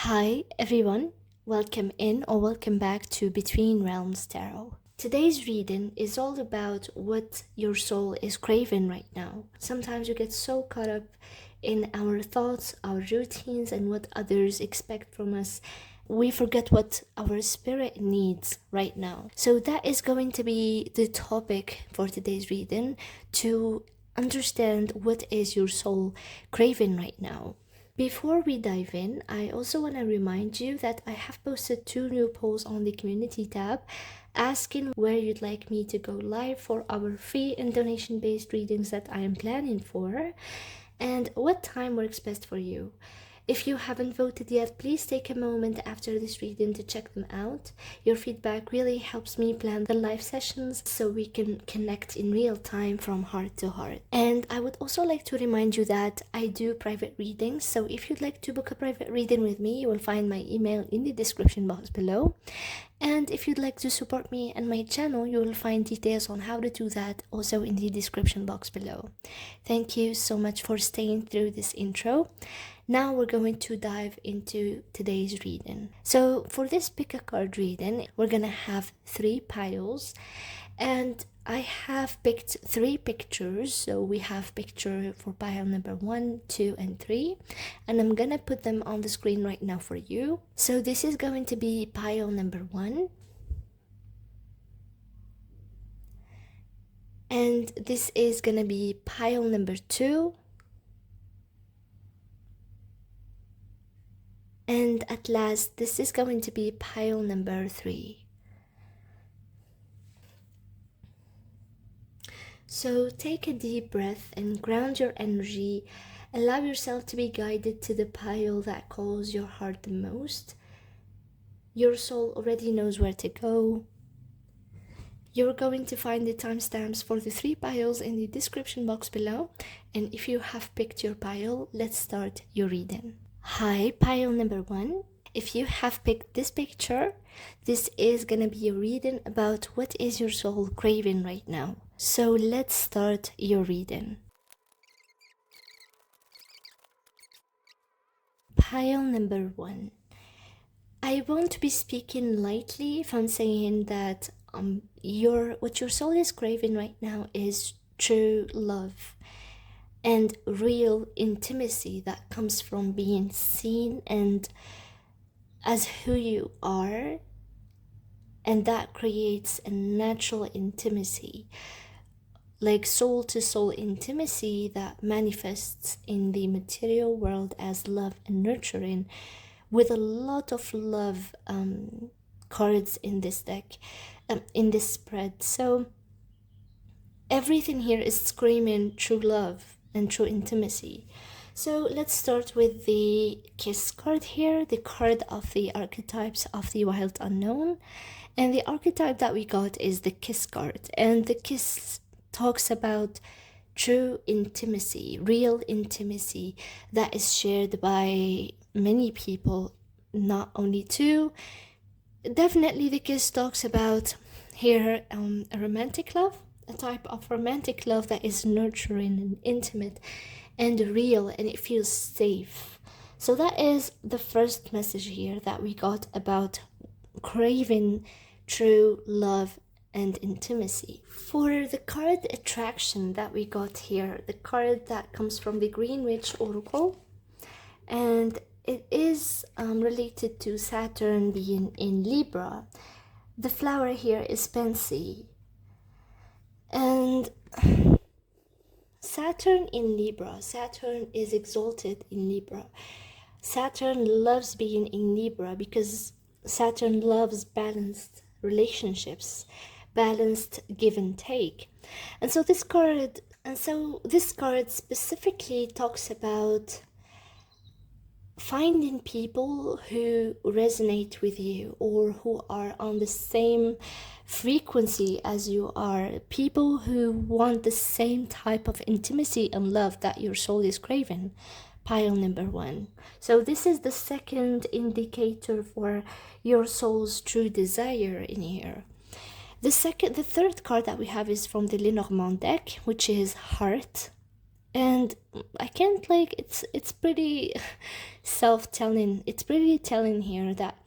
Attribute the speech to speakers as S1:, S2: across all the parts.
S1: Hi everyone, welcome in or welcome back to Between Realms Tarot. Today's reading is all about what your soul is craving right now. Sometimes we get so caught up in our thoughts, our routines, and what others expect from us. We forget what our spirit needs right now. So that is going to be the topic for today's reading, to understand what is your soul craving right now. Before we dive in, I also want to remind you that I have posted 2 new polls on the community tab asking where you'd like me to go live for our free and donation-based readings that I am planning for, and what time works best for you. If you haven't voted yet, please take a moment after this reading to check them out. Your feedback really helps me plan the live sessions so we can connect in real time from heart to heart. And I would also like to remind you that I do private readings, so if you'd like to book a private reading with me, you will find my email in the description box below. And if you'd like to support me and my channel, you will find details on how to do that also in the description box below. Thank you so much for staying through this intro. Now we're going to dive into today's reading. So for this pick a card reading, we're gonna have 3 piles, and I have picked 3 pictures. So we have picture for pile number 1, 2, and 3, and I'm gonna put them on the screen right now for you. So this is going to be pile number 1, and this is gonna be pile number 2, and at last this is going to be pile number 3. So take a deep breath and ground your energy. Allow yourself to be guided to the pile that calls your heart the most. Your soul already knows where to go. You're going to find the timestamps for the 3 piles in the description box below. And if you have picked your pile, let's start your reading. Hi, pile number 1. If you have picked this picture, this is gonna be a reading about what is your soul craving right now. So let's start your reading. Pile number 1. I won't be speaking lightly if I'm saying that what your soul is craving right now is true love and real intimacy that comes from being seen and as who you are, and that creates a natural intimacy, like soul to soul intimacy that manifests in the material world as love and nurturing, with a lot of love cards in this deck, in this spread. So everything here is screaming true love and true intimacy. So let's start with the Kiss card here, the card of the archetypes of the wild unknown. And the archetype that we got is the Kiss card. And the Kiss talks about true intimacy, real intimacy that is shared by many people, not only 2. Definitely the Kiss talks about here a romantic love, a type of romantic love that is nurturing and intimate and real, and it feels safe. So that is the first message here that we got about craving true love and intimacy. For the card attraction that we got here, the card that comes from the Green Witch Oracle, and it is related to Saturn being in Libra. The flower here is Pansy, and Saturn in Libra. Saturn is exalted in Libra. Saturn loves being in Libra because Saturn loves balanced relationships, balanced give and take. And so this card specifically talks about finding people who resonate with you or who are on the same frequency as you are, people who want the same type of intimacy and love that your soul is craving. Pile number 1. So this is the second indicator for your soul's true desire in here. The third card that we have is from the Lenormand deck, which is Heart. And I can't, like, it's pretty self-telling. It's pretty telling here that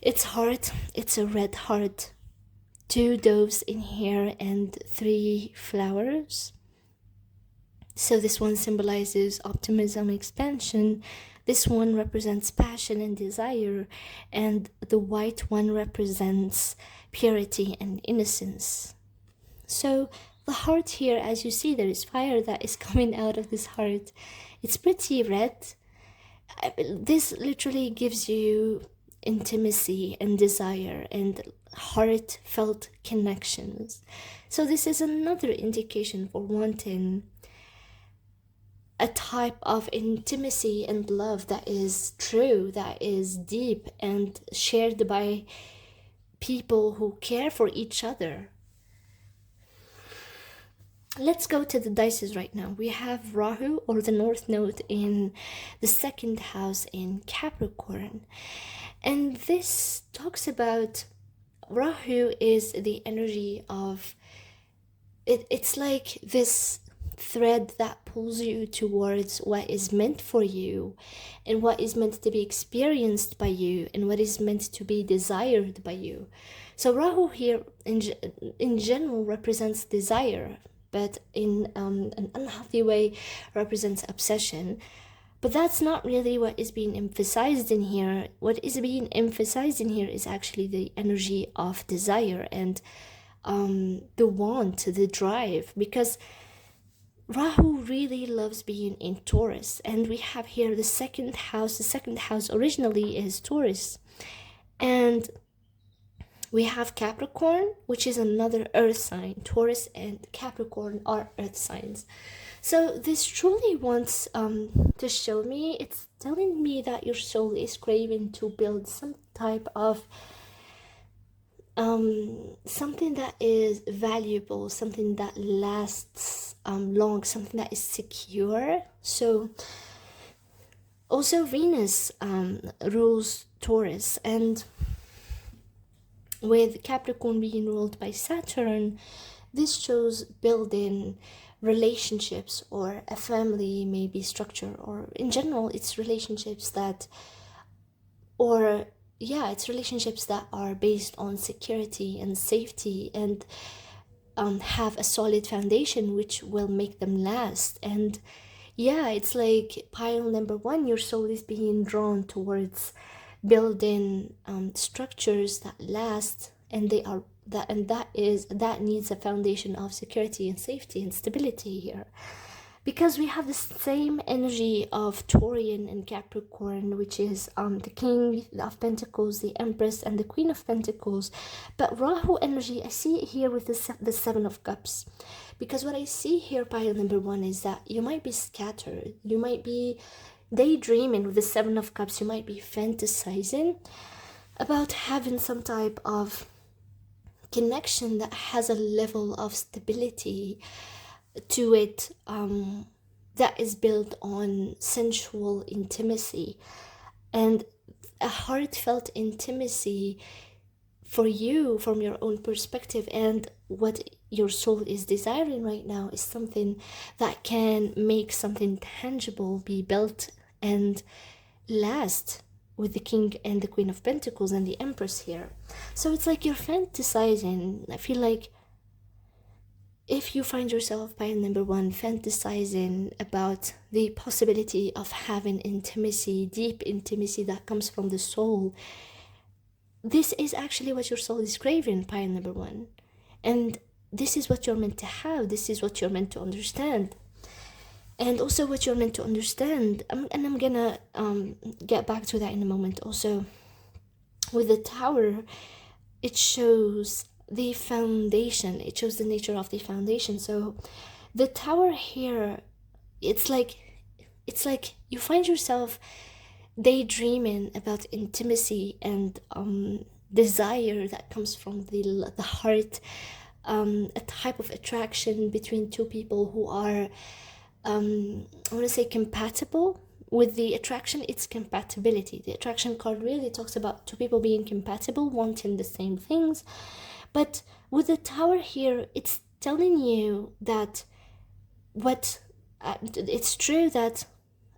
S1: it's heart, it's a red heart, two doves in here and three flowers. So this one symbolizes optimism, expansion. This one represents passion and desire, and the white one represents purity and innocence. So the heart here, as you see, there is fire that is coming out of this heart. It's pretty red. This literally gives you intimacy and desire and heartfelt connections. So this is another indication for wanting a type of intimacy and love that is true, that is deep and shared by people who care for each other. Let's go to the dices right now. We have Rahu, or the North Node, in the second house in Capricorn. And this talks about Rahu is the energy of it. It's like this thread that pulls you towards what is meant for you and what is meant to be experienced by you and what is meant to be desired by you. So Rahu here in general represents desire, but in an unhealthy way represents obsession. But that's not really what is being emphasized in here. What is being emphasized in here is actually the energy of desire and the want, the drive, because Rahu really loves being in Taurus. And we have here the second house. The second house originally is Taurus. And we have Capricorn, which is another earth sign. Taurus and Capricorn are earth signs. So this truly wants to show me, it's telling me that your soul is craving to build some type of something that is valuable, something that lasts long, something that is secure. So also Venus rules Taurus, and with Capricorn being ruled by Saturn, this shows building relationships or a family maybe structure, or in general it's relationships that, or yeah, it's relationships that are based on security and safety and have a solid foundation which will make them last. And yeah, it's like pile number one, your soul is being drawn towards building structures that last, and they are that, and that needs a foundation of security and safety and stability here, because we have the same energy of Taurian and Capricorn, which is the King of Pentacles, the Empress, and the Queen of Pentacles. But Rahu energy, I see it here with the Seven of Cups, because what I see here, pile number one, is that you might be scattered, you might be daydreaming with the Seven of Cups, you might be fantasizing about having some type of connection that has a level of stability to it, that is built on sensual intimacy and a heartfelt intimacy for you from your own perspective. And what your soul is desiring right now is something that can make something tangible be built and last, with the King and the Queen of Pentacles and the Empress here. So it's like you're fantasizing. I feel like if you find yourself, pile number one, fantasizing about the possibility of having intimacy, deep intimacy that comes from the soul, this is actually what your soul is craving, pile number one. And this is what you're meant to have. This is what you're meant to understand. And also what you're meant to understand, and I'm gonna get back to that in a moment. Also, with the Tower, it shows the foundation, it shows the nature of the foundation. So the Tower here, it's like you find yourself daydreaming about intimacy and desire that comes from the heart, a type of attraction between two people who are I want to say compatible. With the attraction, it's compatibility. The attraction card really talks about two people being compatible, wanting the same things. But with the Tower here, it's telling you that what it's true that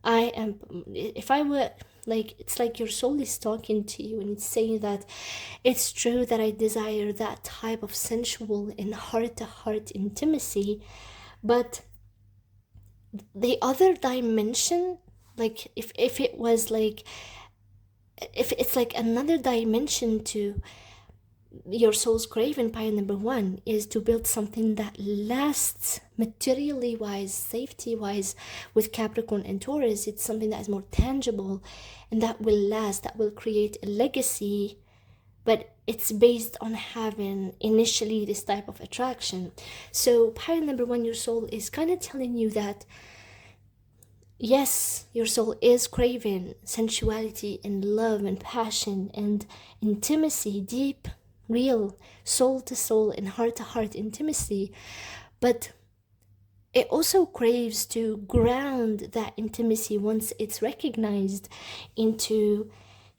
S1: I am, if I were like, it's like your soul is talking to you and it's saying that it's true that I desire that type of sensual and heart to heart intimacy, but the other dimension, like if it was like, if it's like another dimension to your soul's craving, pile number one is to build something that lasts materially wise, safety wise. With Capricorn and Taurus, it's something that is more tangible and that will last, that will create a legacy, but it's based on having initially this type of attraction. So pile number one, your soul is kind of telling you that yes, your soul is craving sensuality and love and passion and intimacy, deep, real, soul to soul and heart to heart intimacy, but it also craves to ground that intimacy once it's recognized into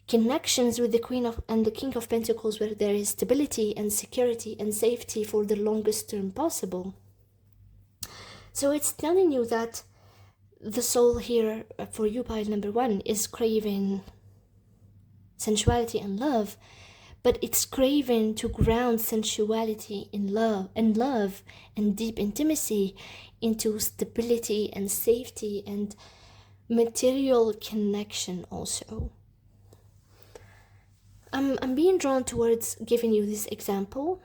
S1: connections with the Queen of and the King of Pentacles, where there is stability and security and safety for the longest term possible. So it's telling you that the soul here for you, pile number one, is craving sensuality and love, but it's craving to ground sensuality in love and deep intimacy into stability and safety and material connection also. I'm being drawn towards giving you this example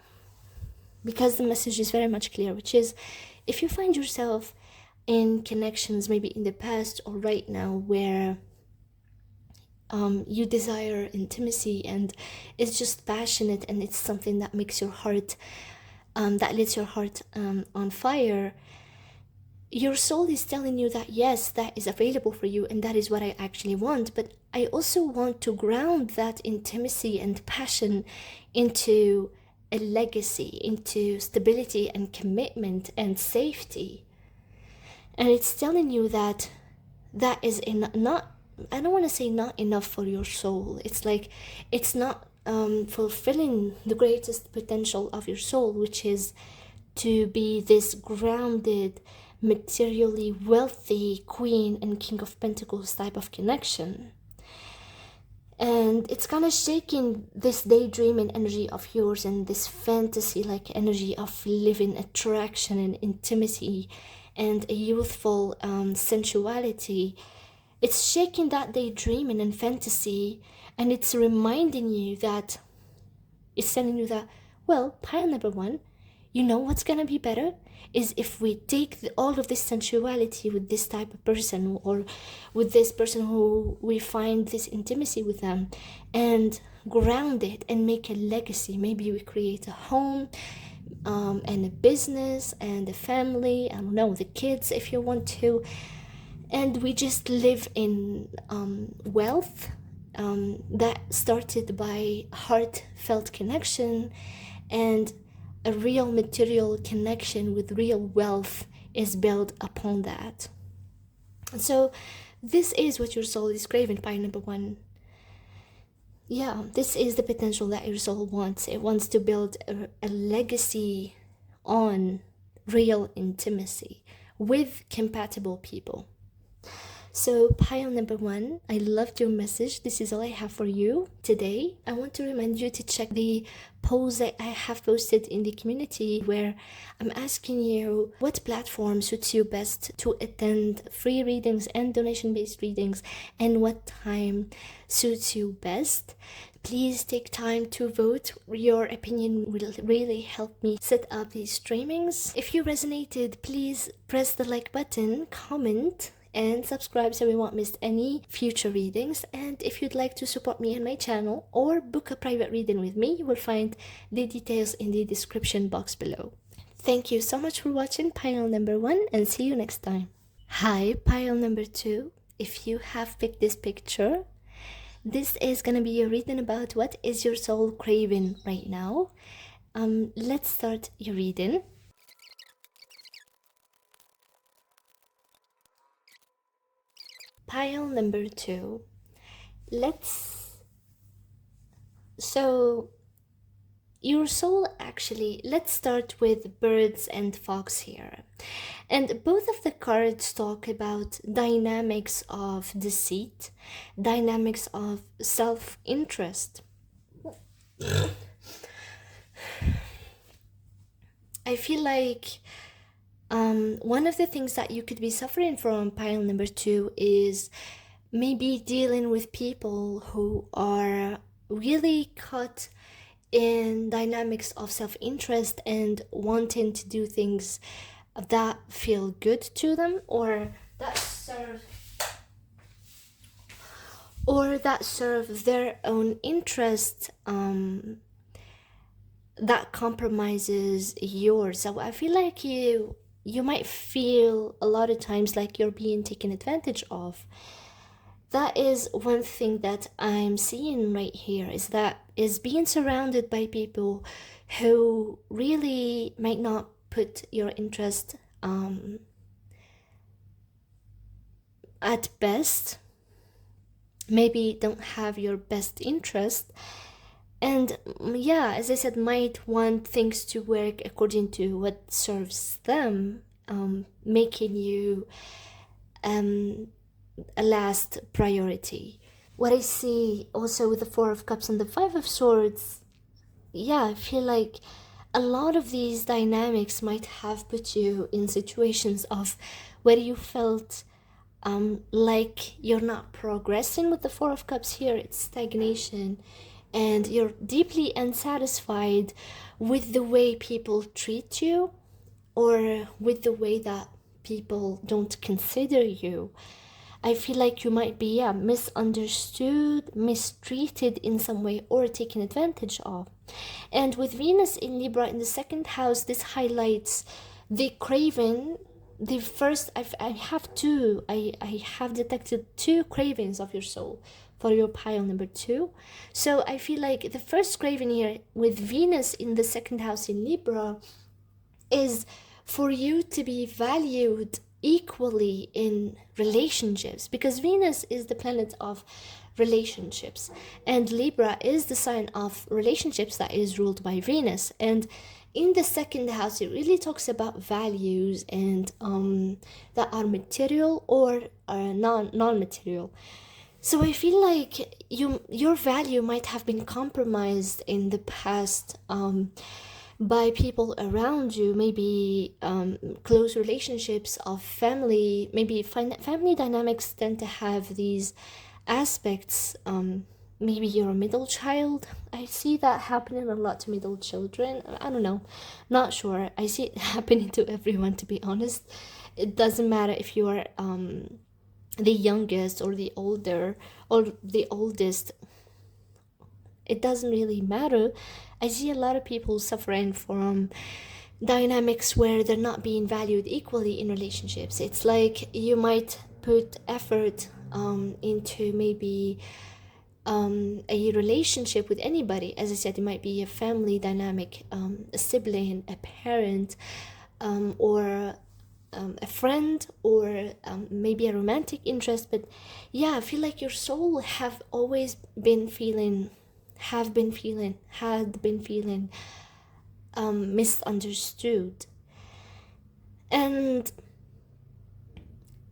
S1: because the message is very much clear, which is if you find yourself in connections maybe in the past or right now where you desire intimacy and it's just passionate and it's something that makes your heart that lights your heart on fire, your soul is telling you that yes, that is available for you and that is what I actually want, but I also want to ground that intimacy and passion into a legacy, into stability and commitment and safety. And it's telling you that that is not, I don't want to say not enough for your soul. It's like it's not fulfilling the greatest potential of your soul, which is to be this grounded, materially wealthy Queen and King of Pentacles type of connection. And it's kind of shaking this daydreaming energy of yours and this fantasy like energy of living attraction and intimacy and a youthful sensuality. It's shaking that daydreaming and fantasy, and it's reminding you that, it's telling you that, well, pile number one, you know what's gonna be better is if we take all of this sensuality with this type of person, or with this person who we find this intimacy with them, and ground it and make a legacy. Maybe we create a home and a business and a family, I don't know, the kids if you want to, and we just live in wealth that started by heartfelt connection, and a real material connection with real wealth is built upon that. So this is what your soul is craving, pile number one. Yeah, this is the potential that your soul wants. It wants to build a legacy on real intimacy with compatible people. So pile number one, I loved your message. This is all I have for you today. I want to remind you to check the post that I have posted in the community, where I'm asking you what platform suits you best to attend free readings and donation-based readings, and what time suits you best. Please take time to vote. Your opinion will really help me set up these streamings. If you resonated, please press the like button, comment, and subscribe so you won't miss any future readings. And if you'd like to support me and my channel or book a private reading with me, you will find the details in the description box below. Thank you so much for watching pile number one, and see you next time. Hi, pile number two. If you have picked this picture, this is gonna be a reading about what is your soul craving right now. Let's start your reading. Pile number two. So your soul actually, let's start with birds and fox here. And both of the cards talk about dynamics of deceit, dynamics of self interest. I feel like one of the things that you could be suffering from, pile number two, is maybe dealing with people who are really caught in dynamics of self-interest and wanting to do things that feel good to them, that serve their own interest, that compromises yours. So I feel like you might feel a lot of times like you're being taken advantage of. That is one thing that I'm seeing right here, is being surrounded by people who really might not put your interest at best, maybe don't have your best interest, and yeah, as I said, might want things to work according to what serves them, making you a last priority. What I see also with the Four of Cups and the Five of Swords, yeah, I feel like a lot of these dynamics might have put you in situations of where you felt like you're not progressing. With the Four of Cups here, it's stagnation, and you're deeply unsatisfied with the way people treat you, or with the way that people don't consider you. I feel like you might be, yeah, misunderstood, mistreated in some way, or taken advantage of. And with Venus in Libra in the second house, this highlights the craving. The first, I have two, I have detected two cravings of your soul for your pile number two. So I feel like the first craving here with Venus in the second house in Libra is for you to be valued equally in relationships, because Venus is the planet of relationships and Libra is the sign of relationships that is ruled by Venus. And in the second house, it really talks about values and that are material or non-material. So I feel like your value might have been compromised in the past by people around you, maybe close relationships of family. Maybe family dynamics tend to have these aspects. Maybe you're a middle child. I see that happening a lot to middle children. I don't know, not sure. I see it happening to everyone, to be honest. It doesn't matter if you are the youngest or the older or the oldest. It doesn't really matter. I see a lot of people suffering from dynamics where they're not being valued equally in relationships. It's like you might put effort into maybe a relationship with anybody. As I said, it might be a family dynamic, a sibling, a parent, or a friend, or maybe a romantic interest. But yeah, I feel like your soul had been feeling misunderstood. And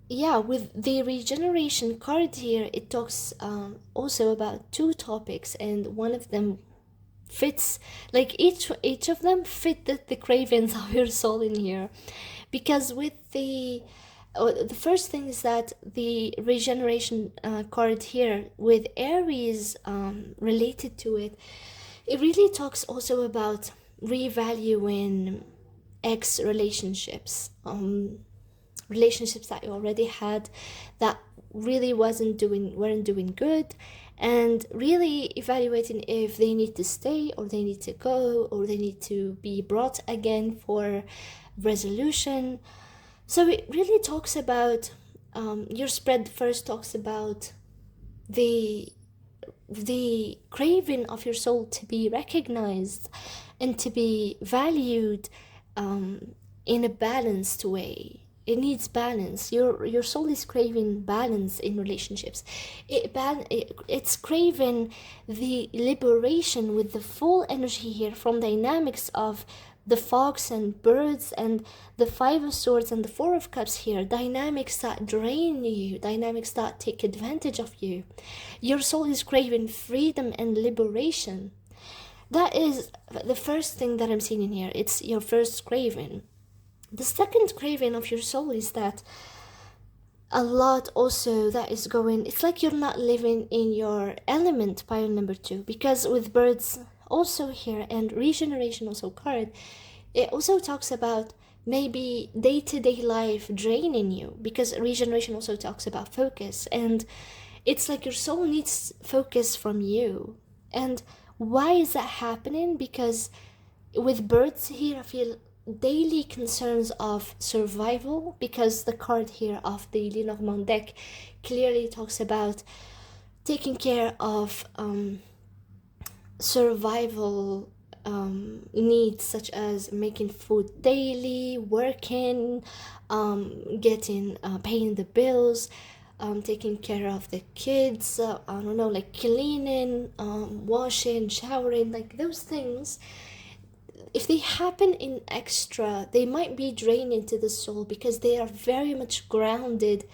S1: yeah, with the regeneration card here, it talks also about two topics, and one of them fits, like each of them fit the cravings of your soul in here. Because with the first thing is that the regeneration card here with Aries related to it, it really talks also about revaluing ex relationships that you already had that really weren't doing good, and really evaluating if they need to stay or they need to go or they need to be brought again for resolution. So it really talks about your spread first talks about the craving of your soul to be recognized and to be valued in a balanced way. It needs balance. Your soul is craving balance in relationships. It's craving the liberation with the full energy here from dynamics of the fox and birds and the five of swords and the four of cups here. Dynamics that drain you, dynamics that take advantage of you. Your soul is craving freedom and liberation. That is the first thing that I'm seeing in here. It's your first craving. The second craving of your soul is that a lot also that is going, it's like you're not living in your element, pile number 2, because with birds also here and regeneration also card, it also talks about maybe day-to-day life draining you, because regeneration also talks about focus, and it's like your soul needs focus from you. And why is that happening? Because with birds here, I feel daily concerns of survival, because the card here of the Lenormand deck clearly talks about taking care of survival needs, such as making food daily, working, getting paying the bills, taking care of the kids, I don't know, like cleaning, washing, showering, like those things. If they happen in extra, they might be draining to the soul because they are very much grounded,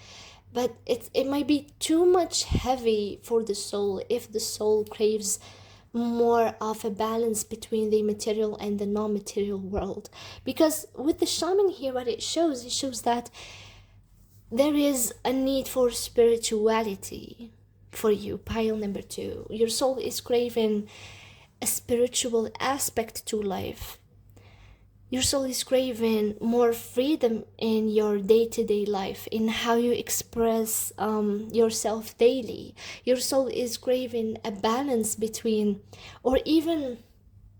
S1: but it might be too much heavy for the soul if the soul craves more of a balance between the material and the non-material world. Because with the shaman here, what it shows that there is a need for spirituality for you, pile number 2. Your soul is craving a spiritual aspect to life. Your soul is craving more freedom in your day-to-day life, in how you express yourself daily. Your soul is craving a balance between, or even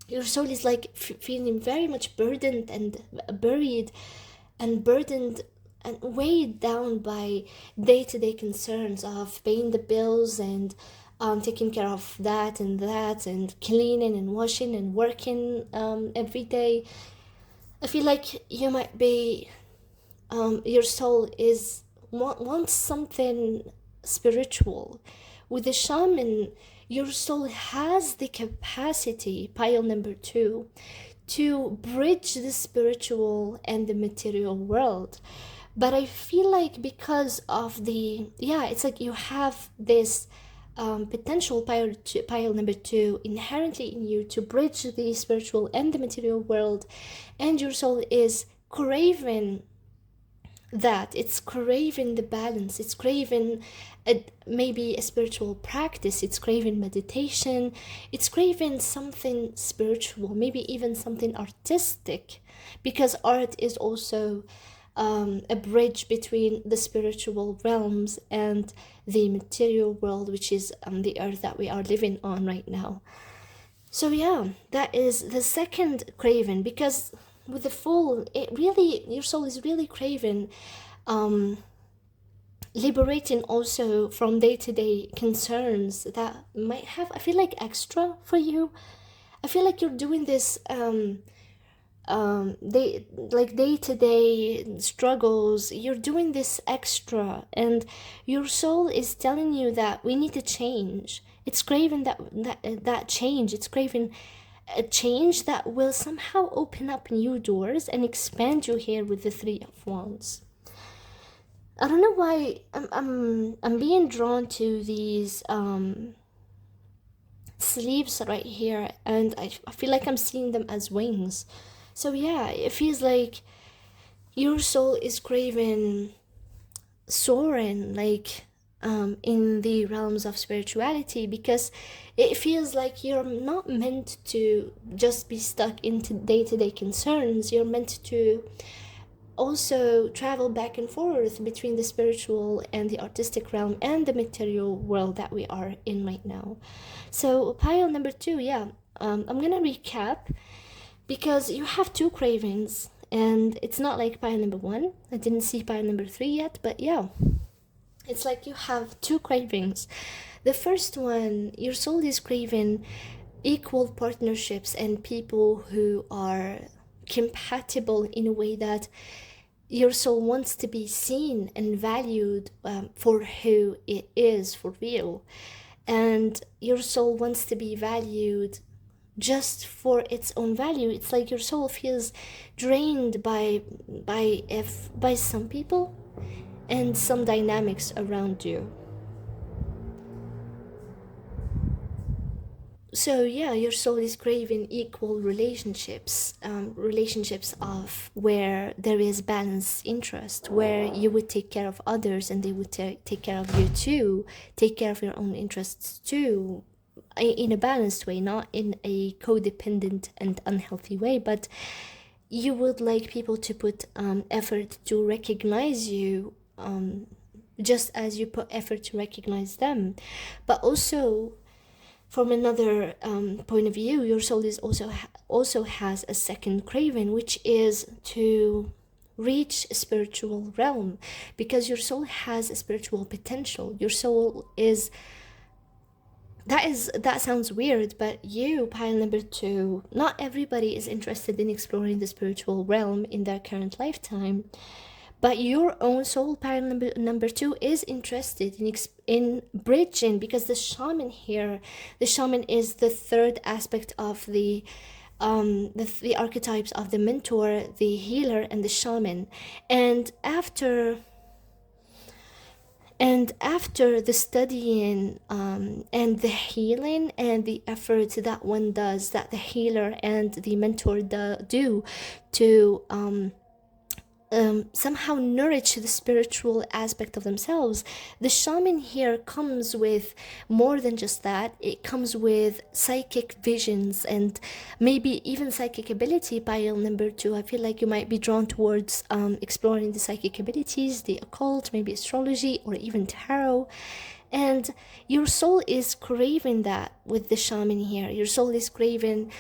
S1: your soul is like feeling very much burdened and buried and burdened and weighed down by day-to-day concerns of paying the bills and taking care of that and cleaning and washing and working every day. I feel like you might be, your soul wants something spiritual. With the shaman, your soul has the capacity, pile number 2, to bridge the spiritual and the material world. But I feel like because of it's like you have this potential, pile number 2, inherently in you to bridge the spiritual and the material world, and your soul is craving that. It's craving the balance. It's craving maybe a spiritual practice. It's craving meditation. It's craving something spiritual, maybe even something artistic, because art is also a bridge between the spiritual realms and the material world, which is the earth that we are living on right now. So yeah, that is the second craving, because with the full, your soul is really craving liberating also from day-to-day concerns that might have, I feel like, extra for you. I feel like you're doing this day-to-day struggles. You're doing this extra, and your soul is telling you that we need to change. It's craving that change. It's craving a change that will somehow open up new doors and expand you here with the 3 of Wands. I don't know why I'm being drawn to these sleeves right here, and I feel like I'm seeing them as wings. So yeah, it feels like your soul is craving soaring, like in the realms of spirituality, because it feels like you're not meant to just be stuck into day-to-day concerns. You're meant to also travel back and forth between the spiritual and the artistic realm and the material world that we are in right now. So pile number 2, I'm gonna recap, because you have 2 cravings, and it's not like pile number 1. I didn't see pile number 3 yet, but yeah, it's like you have 2 cravings. The first one, your soul is craving equal partnerships and people who are compatible in a way that your soul wants to be seen and valued for who it is for real. And your soul wants to be valued just for its own value. It's like your soul feels drained by some people and some dynamics around you. So yeah, your soul is craving equal relationships, relationships of where there is balanced interest, where you would take care of others and they would take care of you too, take care of your own interests too, in a balanced way, not in a codependent and unhealthy way. But you would like people to put effort to recognize you, just as you put effort to recognize them. But also, from another point of view, your soul is also has a second craving, which is to reach a spiritual realm, because your soul has a spiritual potential. Your soul is that sounds weird, but you, pile number 2, not everybody is interested in exploring the spiritual realm in their current lifetime. But your own soul, pile number 2, is interested in bridging, because the shaman is the third aspect of the archetypes of the mentor, the healer, and the shaman. And after the studying and the healing and the efforts that one does, that the healer and the mentor do to somehow nourish the spiritual aspect of themselves, the shaman here comes with more than just that. It comes with psychic visions and maybe even psychic ability. Pile number 2, I feel like you might be drawn towards exploring the psychic abilities, the occult, maybe astrology, or even tarot. And your soul is craving that with the shaman here. Your soul is craving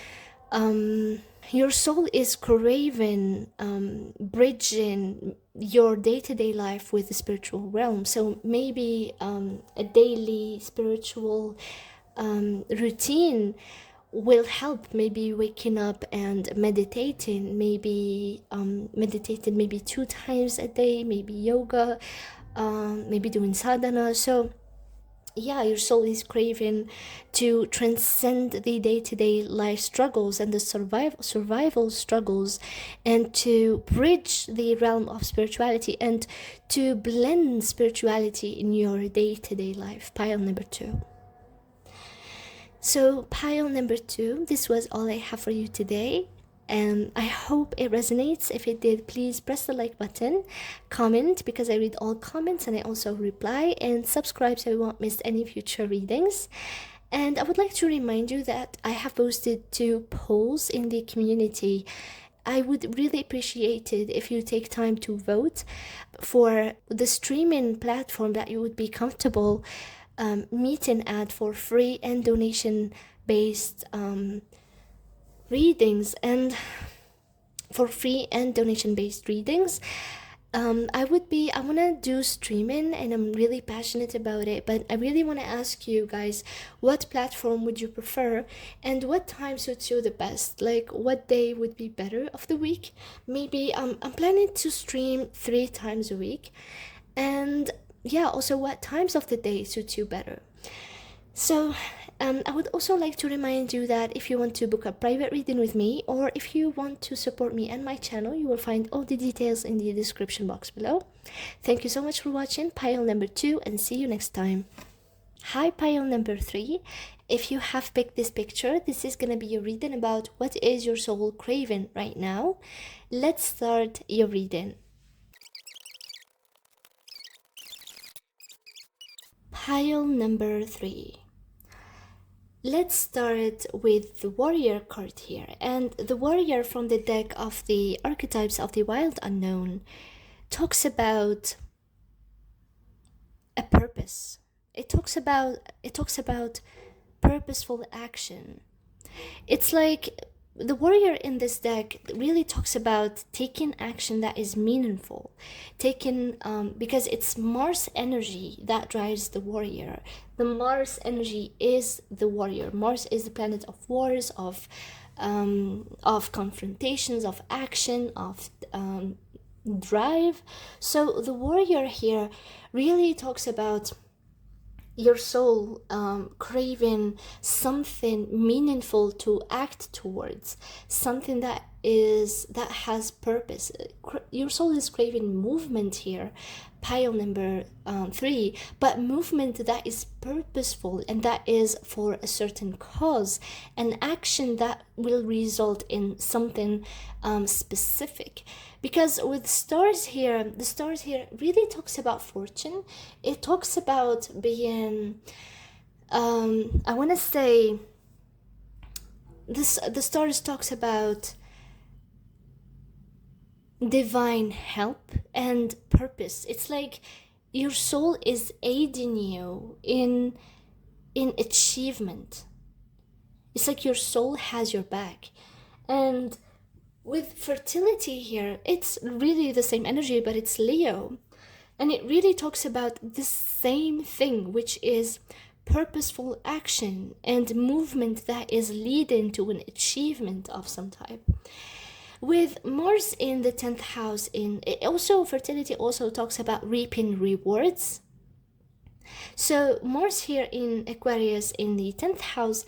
S1: bridging your day-to-day life with the spiritual realm. So maybe a daily spiritual routine will help. Maybe waking up and meditating, maybe meditating maybe 2 times a day, maybe yoga, maybe doing sadhana. So yeah, your soul is craving to transcend the day-to-day life struggles and the survival struggles, and to bridge the realm of spirituality and to blend spirituality in your day-to-day life. Pile number 2. So pile number 2, this was all I have for you today. And I hope it resonates. If it did, please press the like button, comment, because I read all comments and I also reply, and subscribe so you won't miss any future readings. And I would like to remind you that I have posted 2 polls in the community. I would really appreciate it if you take time to vote for the streaming platform that you would be comfortable meeting at for free and donation based readings. And for free and donation based readings, I want to do streaming, and I'm really passionate about it, but I really want to ask you guys, what platform would you prefer and what time suits you the best? Like, what day would be better of the week? Maybe I'm planning to stream 3 times a week, and yeah, also what times of the day suits you better. So I would also like to remind you that if you want to book a private reading with me, or if you want to support me and my channel, you will find all the details in the description box below. Thank you so much for watching pile number 2, and see you next time. Hi, pile number 3. If you have picked this picture, this is gonna be your reading about what is your soul craving right now. Let's start your reading. Pile number 3. Let's start with the warrior card here. And the warrior from the deck of the archetypes of the wild unknown talks about a purpose. It talks about purposeful action. It's like the warrior in this deck really talks about taking action that is meaningful, because it's Mars energy that drives the warrior. The Mars energy is the warrior. Mars is the planet of wars, of confrontations, of action, of drive. So the warrior here really talks about your soul craving something meaningful to act towards, something that has purpose. Your soul is craving movement here, pile number 3, but movement that is purposeful and that is for a certain cause, an action that will result in something specific. Because with stars here, the stars here really talks about fortune. It talks about being I want to say this, the stars talks about divine help and purpose. It's like your soul is aiding you in achievement. It's like your soul has your back. And with fertility here, it's really the same energy, but it's Leo. And it really talks about the same thing, which is purposeful action and movement that is leading to an achievement of some type. With Mars in the 10th house, in also fertility also talks about reaping rewards. So Mars here in Aquarius in the 10th house,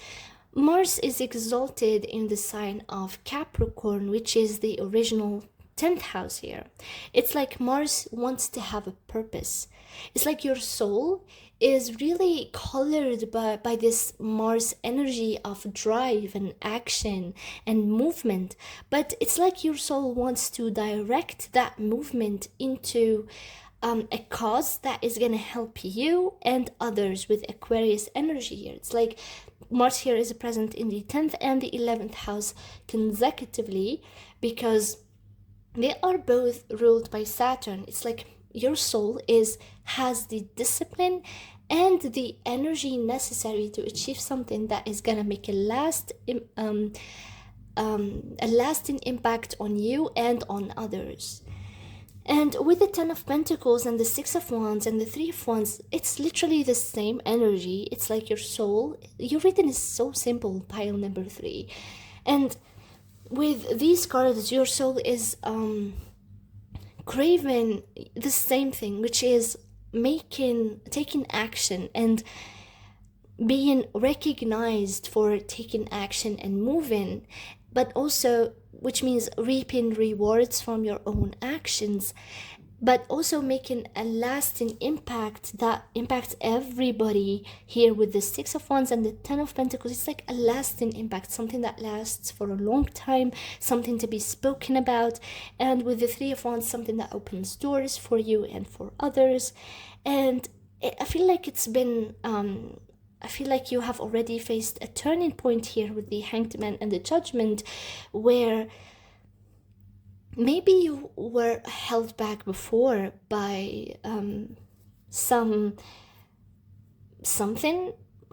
S1: Mars is exalted in the sign of Capricorn, which is the original 10th house here. It's like Mars wants to have a purpose. It's like your soul is really colored by this Mars energy of drive and action and movement. But it's like your soul wants to direct that movement into a cause that is going to help you and others with Aquarius energy here. It's like Mars here is present in the 10th and the 11th house consecutively because they are both ruled by Saturn. It's like your soul has the discipline and the energy necessary to achieve something that is gonna make a lasting impact on you and on others. And with the 10 of Pentacles and the 6 of Wands and the 3 of Wands, it's literally the same energy. It's like your soul, your reading is so simple, pile number 3. And with these cards, your soul is craving the same thing, which is taking action and being recognized for taking action and moving, but also, which means reaping rewards from your own actions, but also making a lasting impact that impacts everybody here with the 6 of Wands and the 10 of Pentacles. It's like a lasting impact, something that lasts for a long time, something to be spoken about. And with the 3 of Wands, something that opens doors for you and for others. And I feel like it's been I feel like you have already faced a turning point here with the Hanged Man and the Judgment, where maybe you were held back before by something.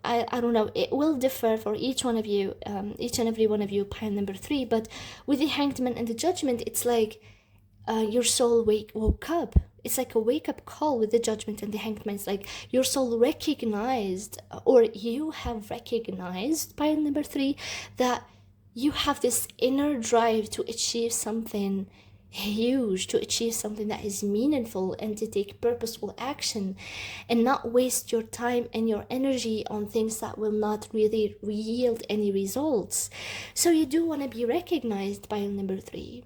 S1: I don't know, it will differ for each one of you, each and every one of you, pile number 3. But with the Hanged Man and the Judgment, it's like your soul woke up. It's like a wake-up call with the Judgment and the Hanged Man. It's like your soul recognized, or you have recognized, pile number 3, that you have this inner drive to achieve something huge, to achieve something that is meaningful, and to take purposeful action and not waste your time and your energy on things that will not really yield any results. So you do want to be recognized, pile number 3.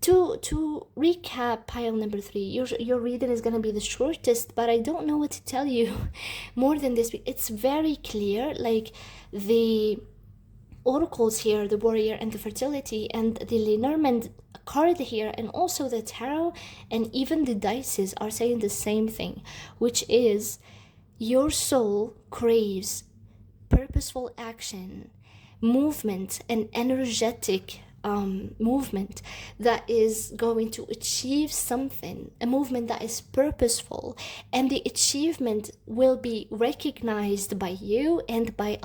S1: To recap, pile number 3, your reading is going to be the shortest, but I don't know what to tell you more than this. It's very clear, like the oracles here, the warrior and the fertility and the Lenormand card here, and also the tarot and even the dices are saying the same thing, which is your soul craves purposeful action, movement, and energetic movement that is going to achieve something, a movement that is purposeful, and the achievement will be recognized by you and by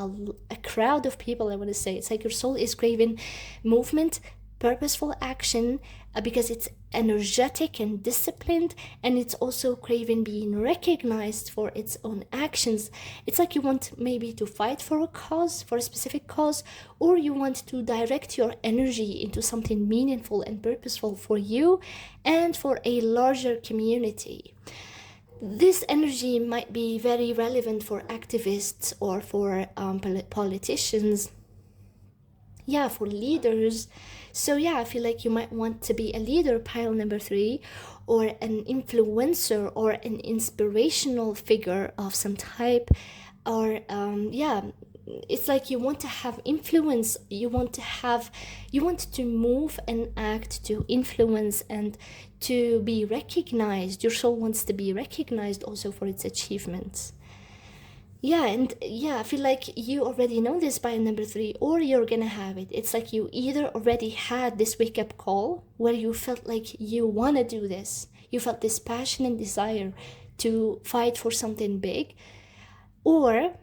S1: a crowd of people. I want to say it's like your soul is craving movement purposeful action, because it's energetic and disciplined, and it's also craving being recognized for its own actions. It's like you want maybe to fight for a cause, for a specific cause, or you want to direct your energy into something meaningful and purposeful for you and for a larger community. This energy might be very relevant for activists or for politicians, yeah, for leaders. So yeah, I feel like you might want to be a leader, pile number 3, or an influencer or an inspirational figure of some type, or yeah, it's like you want to have influence, you want to move and act to influence and to be recognized. Your soul wants to be recognized also for its achievements. Yeah, and yeah, I feel like you already know this by number 3, or you're gonna have it. It's like you either already had this wake up call where you felt like you wanna do this, you felt this passion and desire to fight for something big, or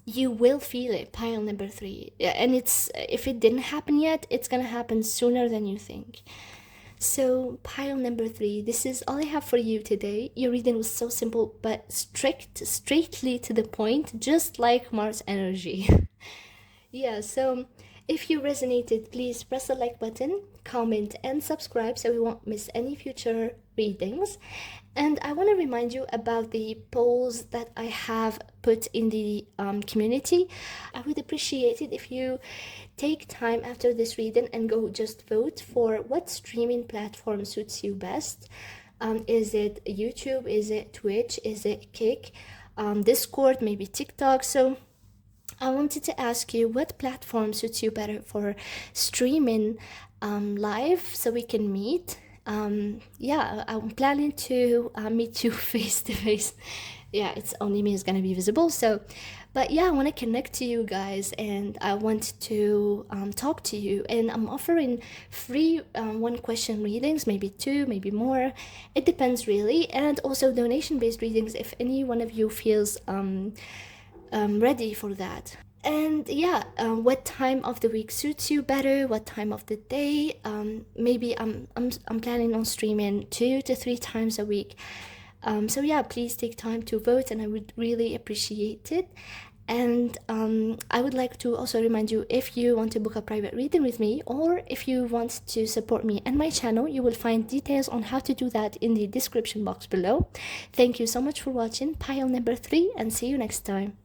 S1: you will feel it, pile number 3. Yeah, and it's, if it didn't happen yet, it's gonna happen sooner than you think. So, pile number 3, this is all I have for you today. Your reading was so simple but straightly to the point, just like Mars energy. Yeah, so if you resonated, please press the like button, comment, and subscribe so you won't miss any future readings. And I want to remind you about the polls that I have put in the community. I would appreciate it if you take time after this reading and go just vote for what streaming platform suits you best. Is it YouTube? Is it Twitch? Is it Kick? Discord? Maybe TikTok? So I wanted to ask you what platform suits you better for streaming live so we can meet. Yeah, I'm planning to meet you face to face. Yeah, it's only me who's gonna be visible. So, but yeah, I want to connect to you guys, and I want to talk to you. And I'm offering free one question readings, maybe 2, maybe more. It depends really, and also donation-based readings if any one of you feels ready for that. And yeah, what time of the week suits you better? What time of the day? Maybe I'm planning on streaming 2 to 3 times a week. So yeah, please take time to vote, and I would really appreciate it. And I would like to also remind you, if you want to book a private reading with me, or if you want to support me and my channel, you will find details on how to do that in the description box below. Thank you so much for watching pile number 3, and see you next time.